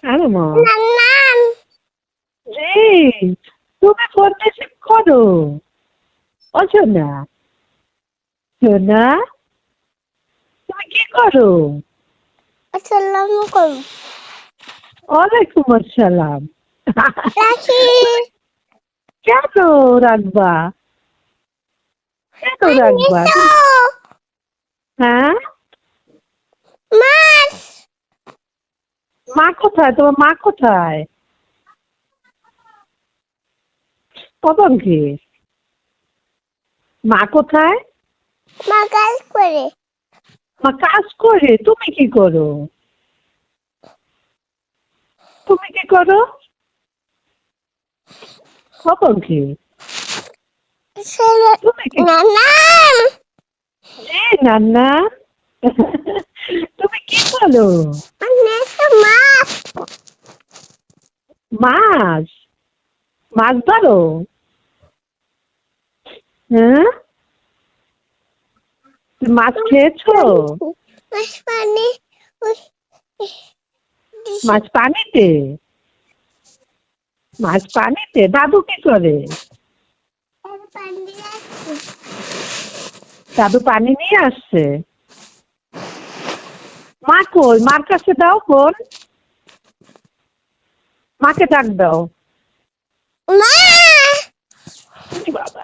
আরে মা নাম রে, তুমি ফোন রিসিভ করো। ও সোনা, সোনা, তুমি কি করো? আসসালামু আলাইকুম ওয়ালাইকুম আসসালাম। রাখি কেন রাখবা? কেন রাখবা? আনিসো হ্যাঁ, মাছ মা কোথায়? তোমার মা কোথায়? কখন কি? মা কোথায়? মাগাল করে মা কাজ করে, তুমি কি করো? তুমি কি করো? কখন কি? ছেলে তুমি কি? নাম জি নান্না। তুমি কি করো? আনিসো মাছ মাছ, মাছ ধরো? হ্যাঁ, তুমি মাছ খেয়েছো? মাছ পানি মাছ পানিতে? মাছ পানিতে? দাদু কি করে? দাদু পানি নিয়ে আসছে। মা কই? মার কাছে দাও ফোন, মাকে ডাক দাও। মা বাবা